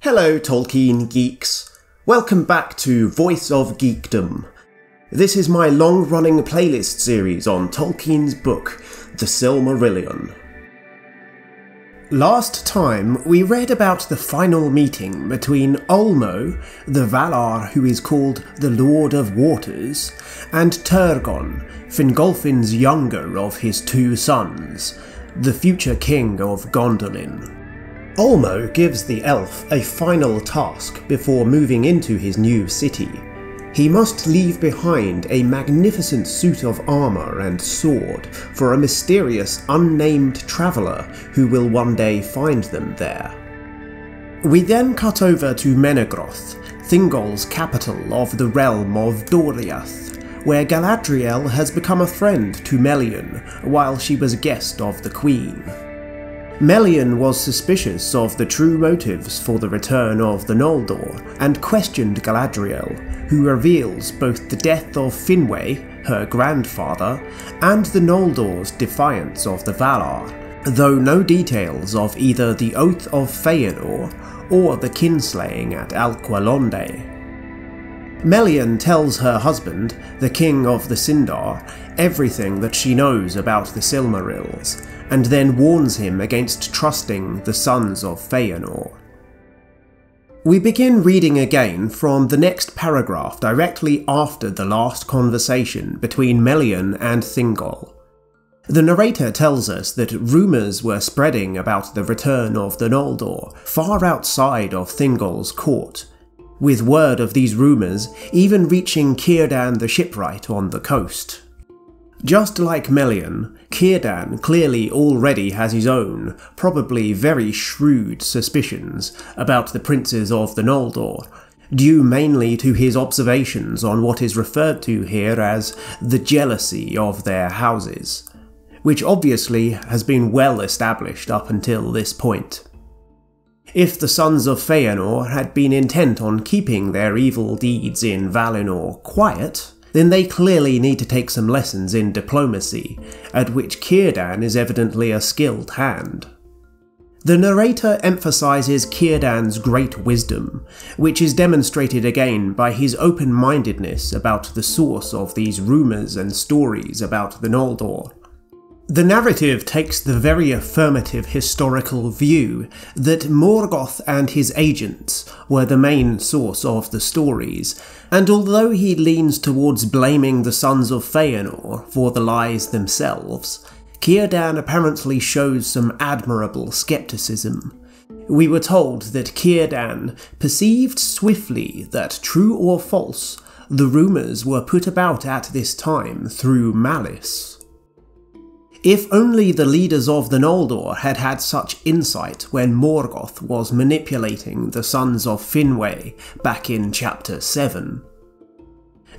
Hello Tolkien geeks, welcome back to Voice of Geekdom. This is my long-running playlist series on Tolkien's book, the Silmarillion. Last time we read about the final meeting between Ulmo, the Valar who is called the Lord of Waters, and Turgon, Fingolfin's younger of his two sons, the future king of Gondolin. Ulmo gives the elf a final task before moving into his new city. He must leave behind a magnificent suit of armour and sword for a mysterious unnamed traveller who will one day find them there. We then cut over to Menegroth, Thingol's capital of the realm of Doriath, where Galadriel has become a friend to Melian while she was a guest of the Queen. Melian was suspicious of the true motives for the return of the Noldor, and questioned Galadriel, who reveals both the death of Finwë, her grandfather, and the Noldor's defiance of the Valar, though no details of either the Oath of Feanor or the Kinslaying at Alqualondë. Melian tells her husband, the king of the Sindar, everything that she knows about the Silmarils, and then warns him against trusting the sons of Feanor. We begin reading again from the next paragraph directly after the last conversation between Melian and Thingol. The narrator tells us that rumours were spreading about the return of the Noldor far outside of Thingol's court, with word of these rumours even reaching Círdan the shipwright on the coast. Just like Melian, Círdan clearly already has his own, probably very shrewd suspicions about the princes of the Noldor, due mainly to his observations on what is referred to here as the jealousy of their houses, which obviously has been well established up until this point. If the sons of Feanor had been intent on keeping their evil deeds in Valinor quiet, then they clearly need to take some lessons in diplomacy, at which Círdan is evidently a skilled hand. The narrator emphasises Círdan's great wisdom, which is demonstrated again by his open-mindedness about the source of these rumours and stories about the Noldor. The narrative takes the very affirmative historical view that Morgoth and his agents were the main source of the stories, and although he leans towards blaming the sons of Feanor for the lies themselves, Círdan apparently shows some admirable skepticism. We were told that Círdan perceived swiftly that, true or false, the rumours were put about at this time through malice. If only the leaders of the Noldor had had such insight when Morgoth was manipulating the sons of Finwë back in Chapter 7.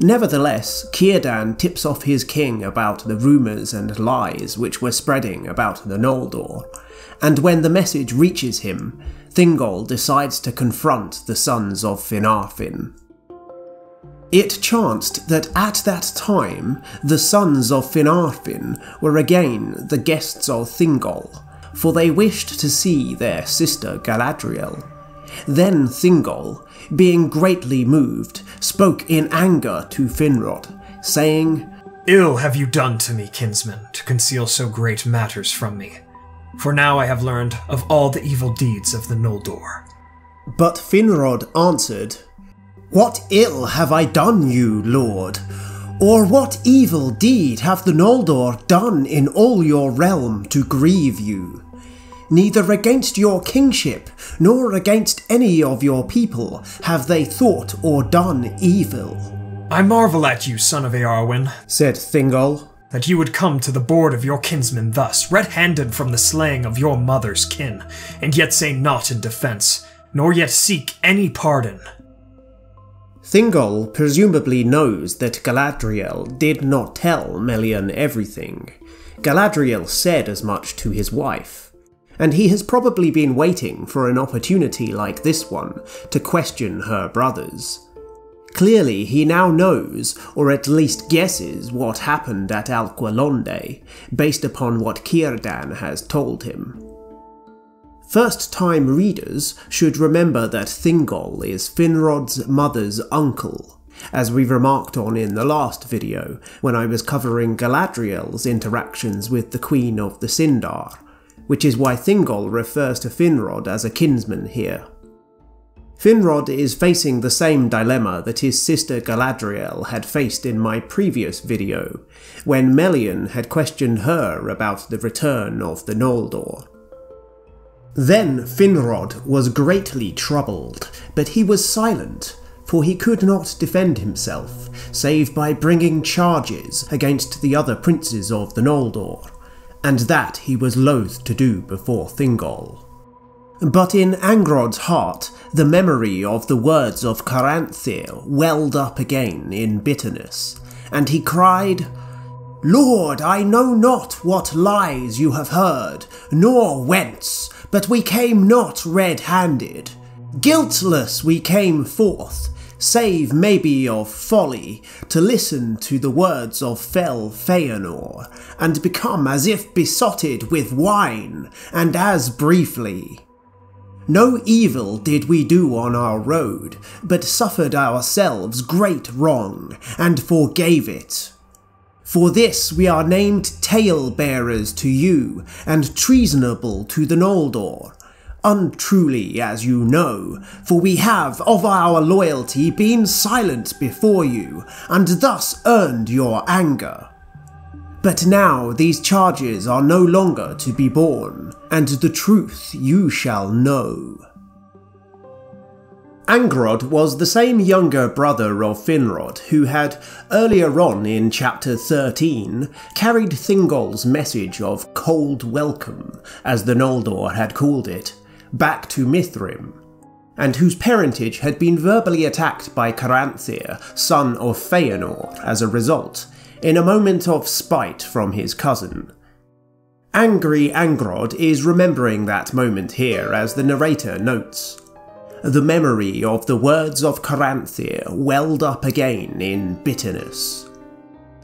Nevertheless, Círdan tips off his king about the rumours and lies which were spreading about the Noldor, and when the message reaches him, Thingol decides to confront the sons of Finarfin. It chanced that at that time, the sons of Finarfin were again the guests of Thingol, for they wished to see their sister Galadriel. Then Thingol, being greatly moved, spoke in anger to Finrod, saying, "Ill have you done to me, kinsman, to conceal so great matters from me, for now I have learned of all the evil deeds of the Noldor." But Finrod answered, "What ill have I done you, lord? Or what evil deed have the Noldor done in all your realm to grieve you? Neither against your kingship, nor against any of your people have they thought or done evil." "I marvel at you, son of Eowyn," said Thingol, "that you would come to the board of your kinsmen thus, red-handed from the slaying of your mother's kin, and yet say naught in defence, nor yet seek any pardon." Thingol presumably knows that Galadriel did not tell Melian everything. Galadriel said as much to his wife, and he has probably been waiting for an opportunity like this one to question her brothers. Clearly he now knows, or at least guesses, what happened at Alqualondë, based upon what Círdan has told him. First-time readers should remember that Thingol is Finrod's mother's uncle, as we remarked on in the last video when I was covering Galadriel's interactions with the Queen of the Sindar, which is why Thingol refers to Finrod as a kinsman here. Finrod is facing the same dilemma that his sister Galadriel had faced in my previous video, when Melian had questioned her about the return of the Noldor. Then Finrod was greatly troubled, but he was silent, for he could not defend himself, save by bringing charges against the other princes of the Noldor, and that he was loath to do before Thingol. But in Angrod's heart, the memory of the words of Caranthir welled up again in bitterness, and he cried, "Lord, I know not what lies you have heard, nor whence, but we came not red-handed. Guiltless we came forth, save maybe of folly, to listen to the words of fell Feanor, and become as if besotted with wine, and as briefly. No evil did we do on our road, but suffered ourselves great wrong, and forgave it. For this we are named tale-bearers to you, and treasonable to the Noldor, untruly as you know, for we have of our loyalty been silent before you, and thus earned your anger. But now these charges are no longer to be borne, and the truth you shall know." Angrod was the same younger brother of Finrod who had, earlier on in chapter 13, carried Thingol's message of cold welcome, as the Noldor had called it, back to Mithrim, and whose parentage had been verbally attacked by Caranthir, son of Feanor, as a result, in a moment of spite from his cousin. Angry Angrod is remembering that moment here, as the narrator notes. The memory of the words of Caranthir welled up again in bitterness.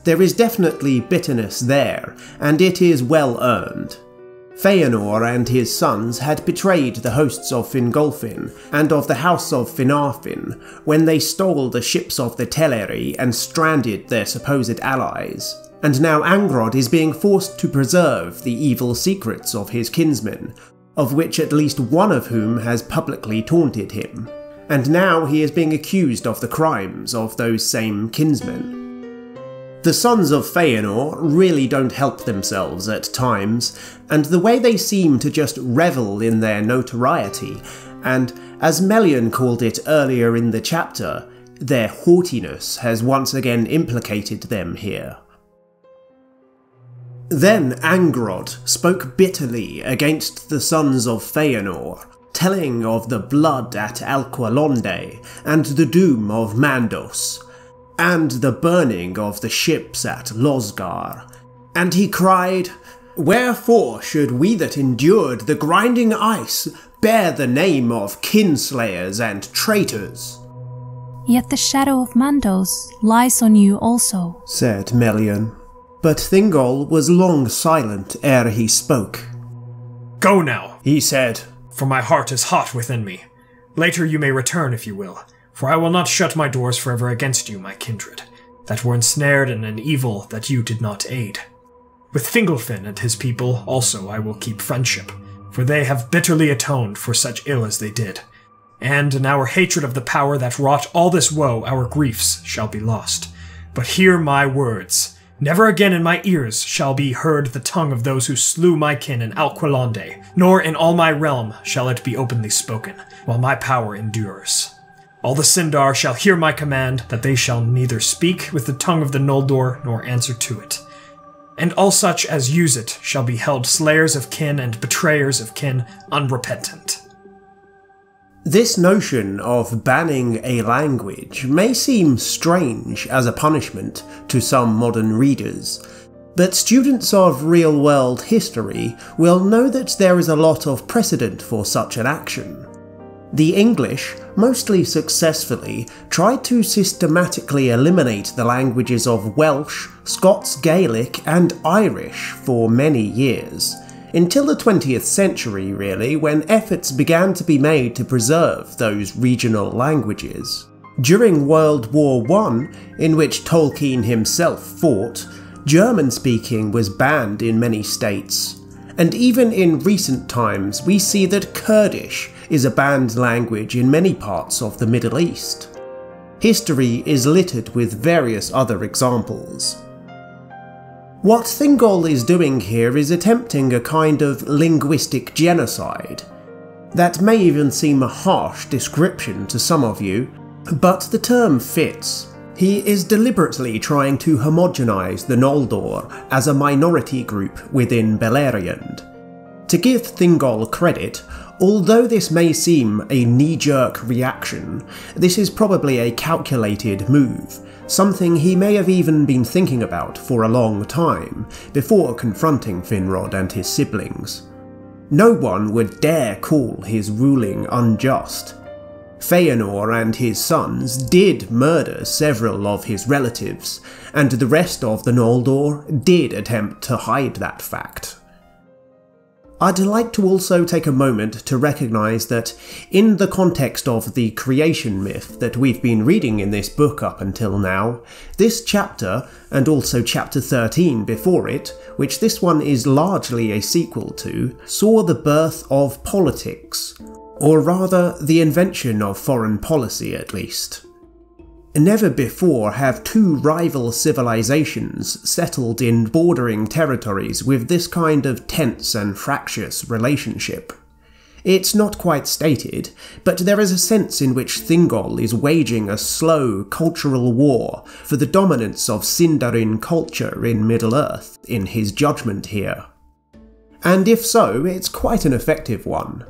There is definitely bitterness there, and it is well earned. Feanor and his sons had betrayed the hosts of Fingolfin and of the house of Finarfin when they stole the ships of the Teleri and stranded their supposed allies, and now Angrod is being forced to preserve the evil secrets of his kinsmen, of which at least one of whom has publicly taunted him, and now he is being accused of the crimes of those same kinsmen. The sons of Feanor really don't help themselves at times, and the way they seem to just revel in their notoriety, and, as Melian called it earlier in the chapter, their haughtiness has once again implicated them here. Then Angrod spoke bitterly against the sons of Feanor, telling of the blood at Alqualonde and the doom of Mandos, and the burning of the ships at Losgar, and he cried, "Wherefore should we that endured the grinding ice bear the name of kinslayers and traitors?" "Yet the shadow of Mandos lies on you also," said Melian. But Thingol was long silent ere he spoke. "Go now," he said, "for my heart is hot within me. Later you may return if you will, for I will not shut my doors forever against you, my kindred, that were ensnared in an evil that you did not aid. With Fingolfin and his people also I will keep friendship, for they have bitterly atoned for such ill as they did. And in our hatred of the power that wrought all this woe our griefs shall be lost. But hear my words. Never again in my ears shall be heard the tongue of those who slew my kin in Alqualonde, nor in all my realm shall it be openly spoken, while my power endures. All the Sindar shall hear my command, that they shall neither speak with the tongue of the Noldor, nor answer to it. And all such as use it shall be held slayers of kin and betrayers of kin unrepentant." This notion of banning a language may seem strange as a punishment to some modern readers, but students of real-world history will know that there is a lot of precedent for such an action. The English, mostly successfully, tried to systematically eliminate the languages of Welsh, Scots Gaelic and Irish for many years, until the 20th century really, when efforts began to be made to preserve those regional languages. During World War I, in which Tolkien himself fought, German speaking was banned in many states, and even in recent times we see that Kurdish is a banned language in many parts of the Middle East. History is littered with various other examples. What Thingol is doing here is attempting a kind of linguistic genocide. That may even seem a harsh description to some of you, but the term fits. He is deliberately trying to homogenize the Noldor as a minority group within Beleriand. To give Thingol credit, although this may seem a knee-jerk reaction, this is probably a calculated move, something he may have even been thinking about for a long time, before confronting Finrod and his siblings. No one would dare call his ruling unjust. Feanor and his sons did murder several of his relatives, and the rest of the Noldor did attempt to hide that fact. I'd like to also take a moment to recognise that, in the context of the creation myth that we've been reading in this book up until now, this chapter, and also chapter 13 before it, which this one is largely a sequel to, saw the birth of politics, or rather the invention of foreign policy at least. Never before have two rival civilizations settled in bordering territories with this kind of tense and fractious relationship. It's not quite stated, but there is a sense in which Thingol is waging a slow cultural war for the dominance of Sindarin culture in Middle-earth in his judgment here. And if so, it's quite an effective one.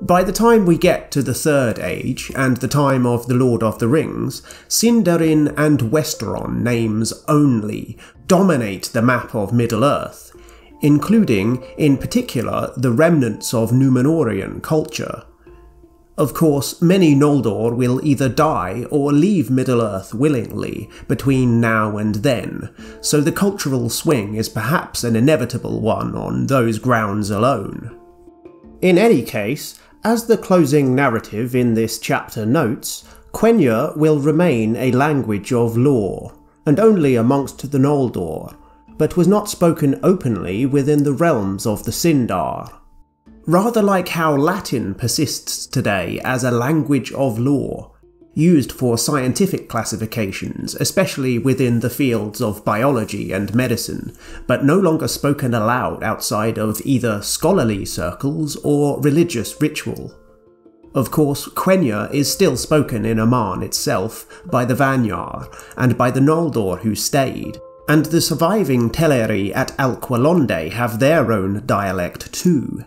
By the time we get to the Third Age, and the time of the Lord of the Rings, Sindarin and Westeron names only dominate the map of Middle-earth, including, in particular, the remnants of Númenórean culture. Of course, many Noldor will either die or leave Middle-earth willingly between now and then, so the cultural swing is perhaps an inevitable one on those grounds alone. In any case, as the closing narrative in this chapter notes, Quenya will remain a language of law, and only amongst the Noldor, but was not spoken openly within the realms of the Sindar. Rather like how Latin persists today as a language of law, used for scientific classifications, especially within the fields of biology and medicine, but no longer spoken aloud outside of either scholarly circles or religious ritual. Of course, Quenya is still spoken in Aman itself by the Vanyar and by the Noldor who stayed, and the surviving Teleri at Alqualonde have their own dialect too.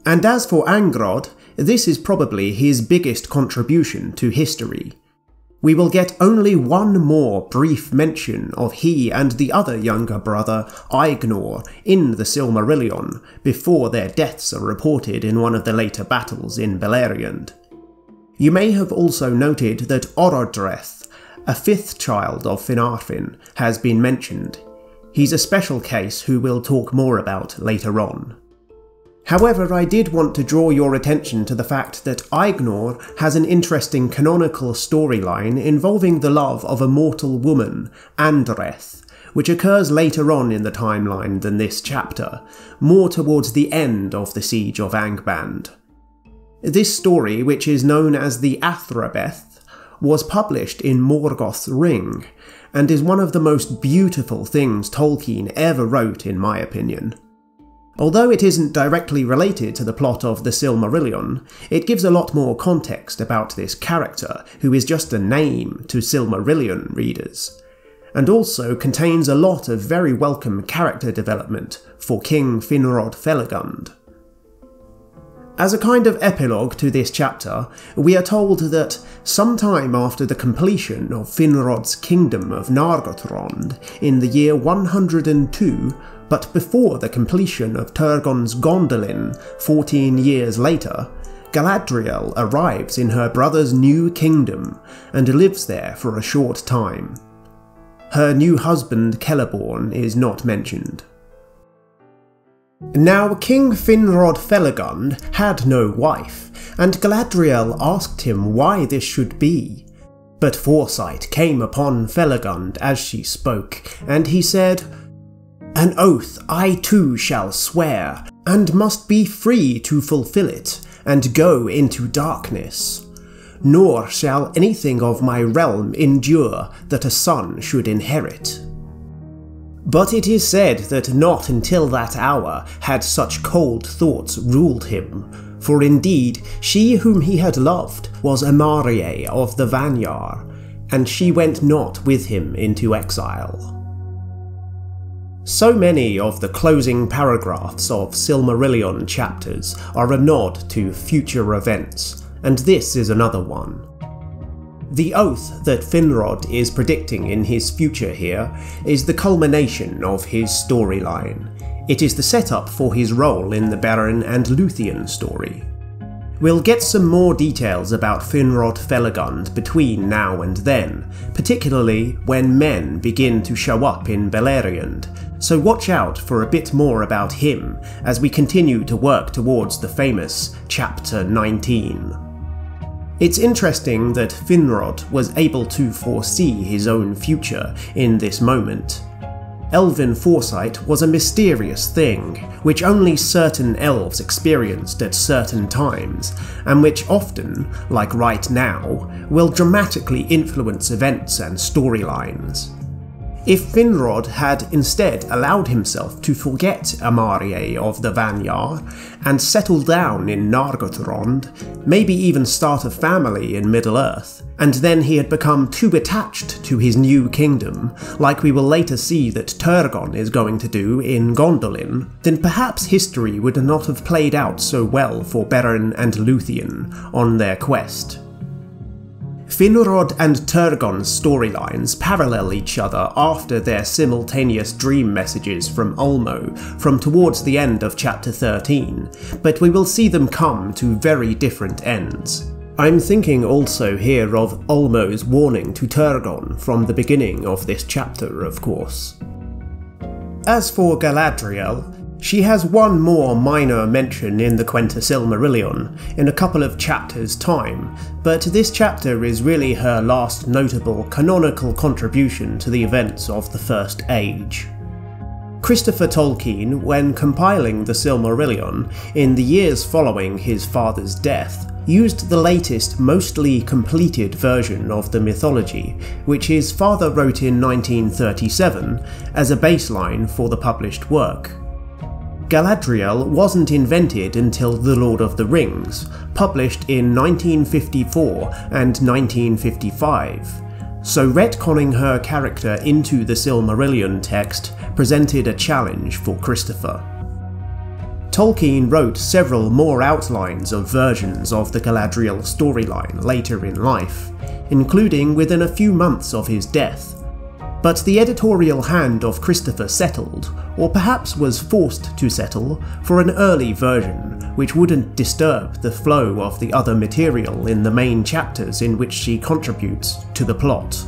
And as for Angrod, this is probably his biggest contribution to history. We will get only one more brief mention of he and the other younger brother, Aignor, in the Silmarillion, before their deaths are reported in one of the later battles in Beleriand. You may have also noted that Orodreth, a fifth child of Finarfin, has been mentioned. He's a special case who we'll talk more about later on. However, I did want to draw your attention to the fact that Aignor has an interesting canonical storyline involving the love of a mortal woman, Andreth, which occurs later on in the timeline than this chapter, more towards the end of the Siege of Angband. This story, which is known as the Athrabeth, was published in Morgoth's Ring, and is one of the most beautiful things Tolkien ever wrote in my opinion. Although it isn't directly related to the plot of the Silmarillion, it gives a lot more context about this character, who is just a name to Silmarillion readers, and also contains a lot of very welcome character development for King Finrod Felagund. As a kind of epilogue to this chapter, we are told that sometime after the completion of Finrod's kingdom of Nargothrond in the year 102, but before the completion of Turgon's Gondolin 14 years later, Galadriel arrives in her brother's new kingdom and lives there for a short time. Her new husband Celeborn is not mentioned. Now King Finrod Felagund had no wife, and Galadriel asked him why this should be. But foresight came upon Felagund as she spoke, and he said, "An oath I too shall swear, and must be free to fulfill it, and go into darkness. Nor shall anything of my realm endure that a son should inherit." But it is said that not until that hour had such cold thoughts ruled him, for indeed she whom he had loved was Amarie of the Vanyar, and she went not with him into exile. So many of the closing paragraphs of Silmarillion chapters are a nod to future events, and this is another one. The oath that Finrod is predicting in his future here is the culmination of his storyline. It is the setup for his role in the Beren and Luthien story. We'll get some more details about Finrod Felagund between now and then, particularly when men begin to show up in Beleriand, so watch out for a bit more about him as we continue to work towards the famous Chapter 19. It's interesting that Finrod was able to foresee his own future in this moment. Elven foresight was a mysterious thing, which only certain elves experienced at certain times, and which often, like right now, will dramatically influence events and storylines. If Finrod had instead allowed himself to forget Amarie of the Vanyar and settle down in Nargothrond, maybe even start a family in Middle-earth, and then he had become too attached to his new kingdom, like we will later see that Turgon is going to do in Gondolin, then perhaps history would not have played out so well for Beren and Luthien on their quest. Finrod and Turgon's storylines parallel each other after their simultaneous dream messages from Ulmo from towards the end of Chapter 13, but we will see them come to very different ends. I'm thinking also here of Ulmo's warning to Turgon from the beginning of this chapter, of course. As for Galadriel, she has one more minor mention in the Quenta Silmarillion in a couple of chapters' time, but this chapter is really her last notable canonical contribution to the events of the First Age. Christopher Tolkien, when compiling the Silmarillion in the years following his father's death, used the latest, mostly completed version of the mythology, which his father wrote in 1937, as a baseline for the published work. Galadriel wasn't invented until The Lord of the Rings, published in 1954 and 1955, so retconning her character into the Silmarillion text presented a challenge for Christopher. Tolkien wrote several more outlines of versions of the Galadriel storyline later in life, including within a few months of his death, but the editorial hand of Christopher settled, or perhaps was forced to settle, for an early version, which wouldn't disturb the flow of the other material in the main chapters in which she contributes to the plot.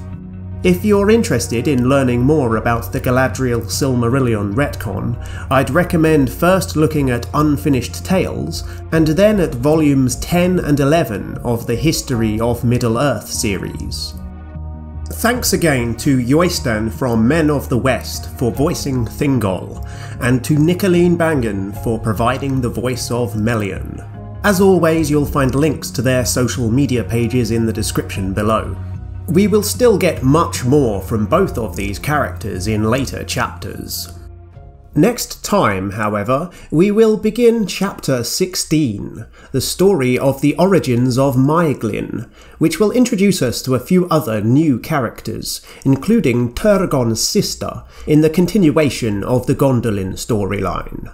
If you're interested in learning more about the Galadriel Silmarillion retcon, I'd recommend first looking at Unfinished Tales, and then at volumes 10 and 11 of the History of Middle-earth series. Thanks again to Yoystan from Men of the West for voicing Thingol, and to Nikoline Bangen for providing the voice of Melian. As always, you'll find links to their social media pages in the description below. We will still get much more from both of these characters in later chapters. Next time, however, we will begin Chapter 16, the story of the origins of Maeglin, which will introduce us to a few other new characters, including Turgon's sister, in the continuation of the Gondolin storyline.